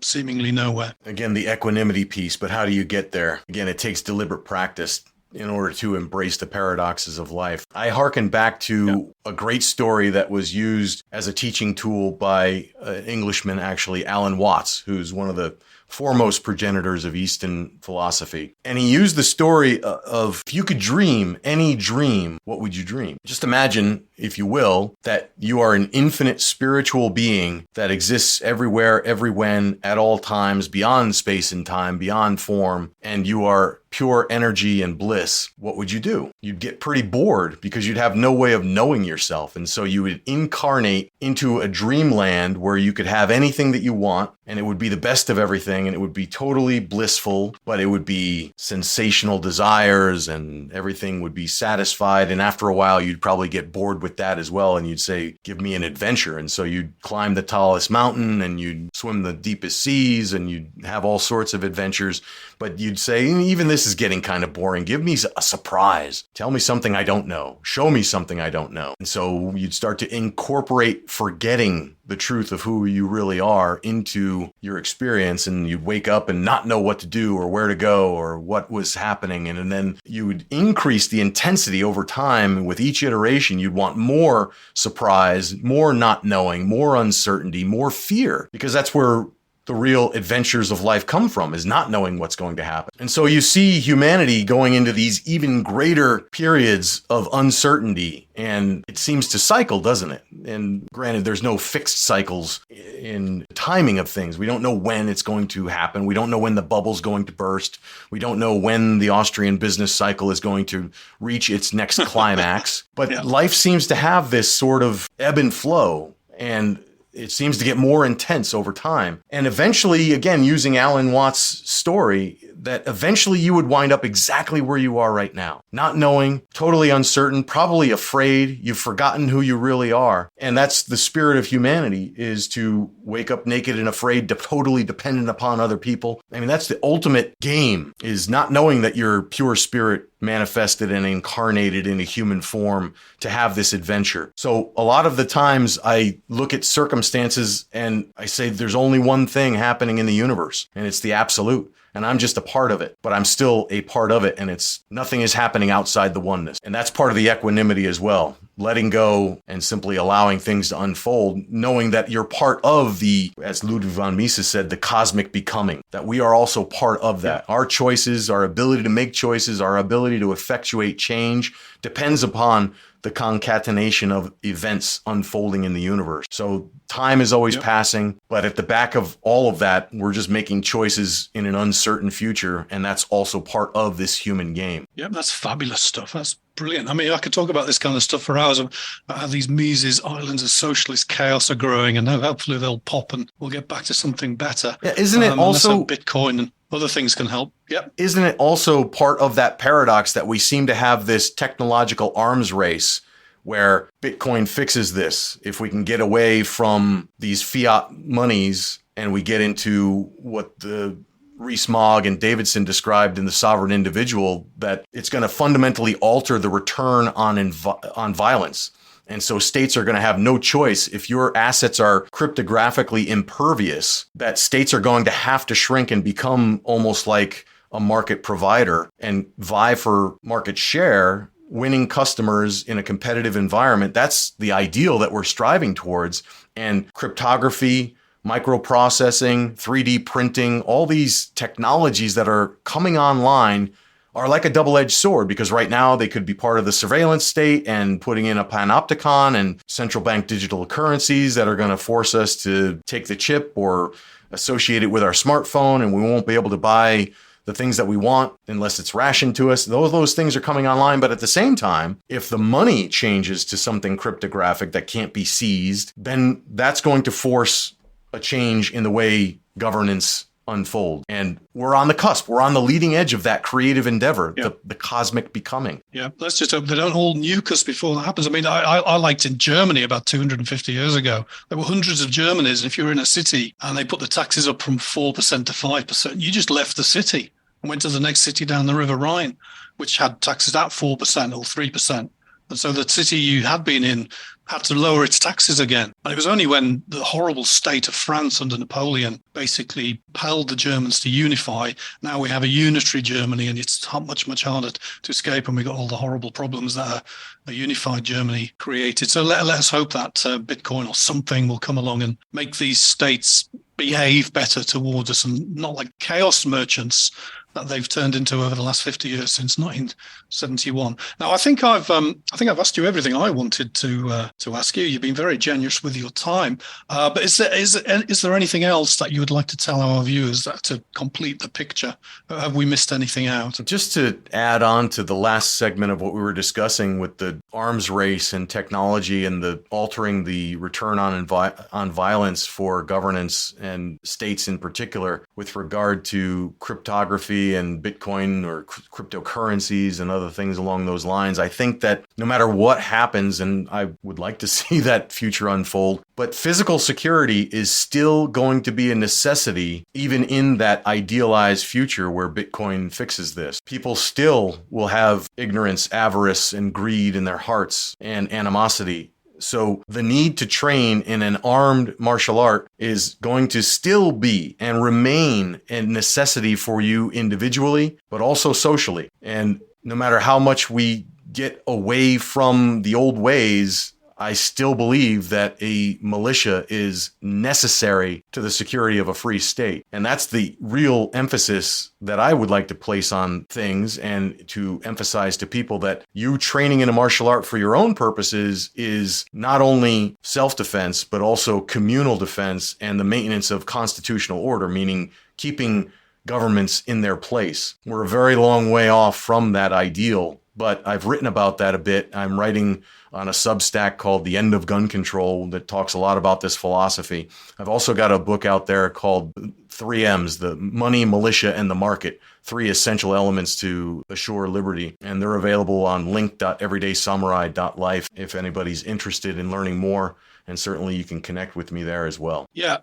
seemingly nowhere?
Again, the equanimity piece, but how do you get there? Again, it takes deliberate practice in order to embrace the paradoxes of life. I hearken back to a great story that was used as a teaching tool by an Englishman, actually, Alan Watts, who's one of the foremost progenitors of Eastern philosophy. And he used the story of, if you could dream any dream, what would you dream? Just imagine, if you will, that you are an infinite spiritual being that exists everywhere, every when, at all times, beyond space and time, beyond form, and you are pure energy and bliss. What would you do? You'd get pretty bored because you'd have no way of knowing yourself. And so you would incarnate into a dreamland where you could have anything that you want, and it would be the best of everything, and it would be totally blissful, but it would be sensational desires and everything would be satisfied. And after a while, you'd probably get bored with that as well. And you'd say, give me an adventure. And so you'd climb the tallest mountain and you'd swim the deepest seas and you'd have all sorts of adventures. But you'd say, even this is getting kind of boring. Give me a surprise. Tell me something I don't know. Show me something I don't know. And so you'd start to incorporate forgetting the truth of who you really are into your experience, and you'd wake up and not know what to do or where to go or what was happening. And then you would increase the intensity over time. With each iteration, you'd want more surprise, more not knowing, more uncertainty, more fear, because that's where the real adventures of life come from, is not knowing what's going to happen. And so you see humanity going into these even greater periods of uncertainty, and it seems to cycle, doesn't it? And granted, there's no fixed cycles in the timing of things. We don't know when it's going to happen. We don't know when the bubble's going to burst. We don't know when the Austrian business cycle is going to reach its next climax. But life seems to have this sort of ebb and flow, and it seems to get more intense over time. And eventually, again, using Alan Watts' story, that eventually you would wind up exactly where you are right now. Not knowing, totally uncertain, probably afraid. You've forgotten who you really are. And that's the spirit of humanity, is to wake up naked and afraid, totally dependent upon other people. I mean, that's the ultimate game, is not knowing that you're pure spirit manifested and incarnated in a human form to have this adventure. So a lot of the times I look at circumstances and I say there's only one thing happening in the universe, and it's the absolute. And I'm just a part of it, but I'm still a part of it. And nothing is happening outside the oneness. And that's part of the equanimity as well. Letting go and simply allowing things to unfold, knowing that you're part of the, as Ludwig von Mises said, the cosmic becoming, that we are also part of that. Our choices, our ability to make choices, our ability to effectuate change depends upon the concatenation of events unfolding in the universe. So time is always passing, but at the back of all of that, we're just making choices in an uncertain future. And that's also part of this human game.
Yep, that's fabulous stuff. That's brilliant. I mean, I could talk about this kind of stuff for hours, about how these Mises islands of socialist chaos are growing, and hopefully they'll pop and we'll get back to something better.
Yeah, isn't it also
Bitcoin and other things can help? Yep.
Isn't it also part of that paradox that we seem to have this technological arms race where Bitcoin fixes this? If we can get away from these fiat monies and we get into what the Rees-Mogg and Davidson described in The Sovereign Individual, that it's going to fundamentally alter the return on violence. And so states are going to have no choice. If your assets are cryptographically impervious, that states are going to have to shrink and become almost like a market provider and vie for market share, winning customers in a competitive environment. That's the ideal that we're striving towards. And cryptography, microprocessing, 3D printing, all these technologies that are coming online are like a double-edged sword, because right now they could be part of the surveillance state and putting in a panopticon and central bank digital currencies that are going to force us to take the chip or associate it with our smartphone, and we won't be able to buy the things that we want unless it's rationed to us. Those things are coming online. But at the same time, if the money changes to something cryptographic that can't be seized, then that's going to force a change in the way governance unfold. And we're on the cusp. We're on the leading edge of that creative endeavor,
Yeah.
the cosmic becoming.
Yeah, let's just hope they don't all nuke us before that happens. I mean, I liked in Germany about 250 years ago, there were hundreds of Germanys. If you were in a city and they put the taxes up from 4% to 5%, you just left the city and went to the next city down the River Rhine, which had taxes at 4% or 3%. And so the city you had been in had to lower its taxes again. And it was only when the horrible state of France under Napoleon basically compelled the Germans to unify. Now we have a unitary Germany, and it's much, much harder to escape. And we got all the horrible problems that a unified Germany created. So let us hope that Bitcoin or something will come along and make these states behave better towards us, and not like chaos merchants that they've turned into over the last 50 years since 1971. Now, I think I've asked you everything I wanted to ask you. You've been very generous with your time. But is there anything else that you would like to tell our viewers to complete the picture? Have we missed anything out?
Just to add on to the last segment of what we were discussing with the arms race and technology and the altering the return on violence for governance and states in particular with regard to cryptography and Bitcoin or cryptocurrencies and other things along those lines. I think that no matter what happens, and I would like to see that future unfold, but physical security is still going to be a necessity, even in that idealized future where Bitcoin fixes this. People still will have ignorance, avarice, and greed in their hearts and animosity. So the need to train in an armed martial art is going to still be and remain a necessity for you individually, but also socially. And no matter how much we get away from the old ways, I still believe that a militia is necessary to the security of a free state. And that's the real emphasis that I would like to place on things, and to emphasize to people that you training in a martial art for your own purposes is not only self-defense, but also communal defense and the maintenance of constitutional order, meaning keeping governments in their place. We're a very long way off from that ideal, but I've written about that a bit. I'm writing on a Substack called The End of Gun Control that talks a lot about this philosophy. I've also got a book out there called 3Ms, the Money, Militia, and the Market, 3 essential elements to assure liberty. And they're available on link.everydaysamurai.life if anybody's interested in learning more. And certainly you can connect with me there as well.
Yeah.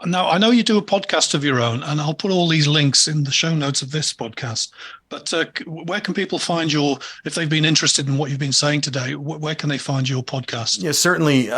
Now, I know you do a podcast of your own, and I'll put all these links in the show notes of this podcast. But where can people find if they've been interested in what you've been saying today, where can they find your podcast?
Yeah, certainly.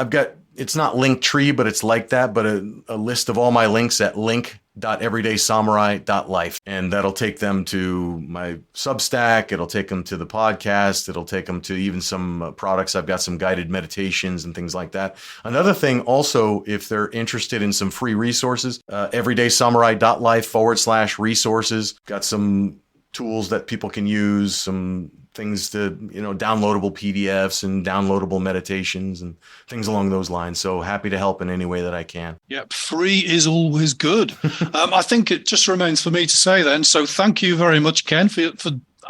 It's not Linktree, but it's like that, but a list of all my links at link.everydaysamurai.life. And that'll take them to my Substack. It'll take them to the podcast. It'll take them to even some products. I've got some guided meditations and things like that. Another thing also, if they're interested in some free resources, everydaysamurai.life/resources. Got some tools that people can use, some things to, downloadable PDFs and downloadable meditations and things along those lines. So happy to help in any way that I can.
Yeah, free is always good. I think it just remains for me to say then. So thank you very much, Ken, for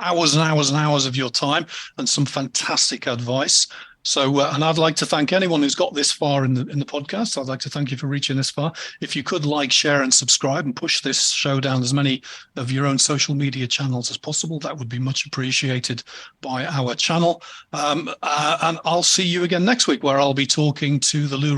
hours and hours and hours of your time and some fantastic advice. So, and I'd like to thank anyone who's got this far in the podcast. I'd like to thank you for reaching this far. If you could like, share, and subscribe, and push this show down as many of your own social media channels as possible, that would be much appreciated by our channel. And I'll see you again next week, where I'll be talking to the Lou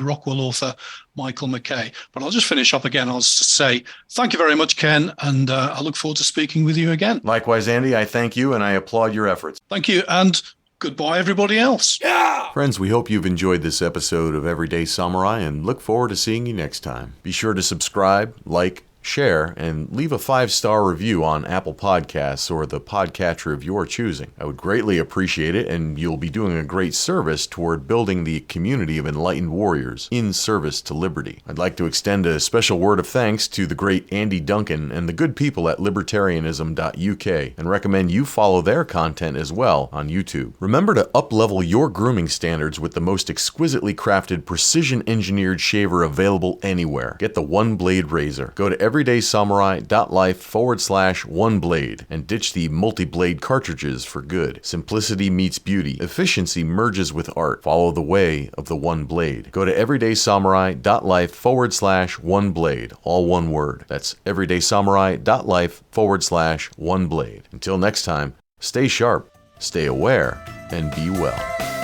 Rockwell author, Michael McKay. But I'll just finish up again. I'll just say thank you very much, Ken, and I look forward to speaking with you again.
Likewise, Andy, I thank you and I applaud your efforts.
Thank you, and goodbye, everybody else.
Yeah! Friends, we hope you've enjoyed this episode of Everyday Samurai and look forward to seeing you next time. Be sure to subscribe, like, share, and leave a 5-star review on Apple Podcasts or the podcatcher of your choosing. I would greatly appreciate it, and you'll be doing a great service toward building the community of enlightened warriors in service to liberty. I'd like to extend a special word of thanks to the great Andy Duncan and the good people at libertarianism.uk, and recommend you follow their content as well on YouTube. Remember to up-level your grooming standards with the most exquisitely crafted, precision-engineered shaver available anywhere. Get the one-blade razor. Go to everydaysamurai.life/oneblade and ditch the multi-blade cartridges for good. Simplicity meets beauty. Efficiency merges with art. Follow the way of the one blade. Go to everydaysamurai.life/oneblade. All one word. That's everydaysamurai.life/oneblade. Until next time, stay sharp, stay aware, and be well.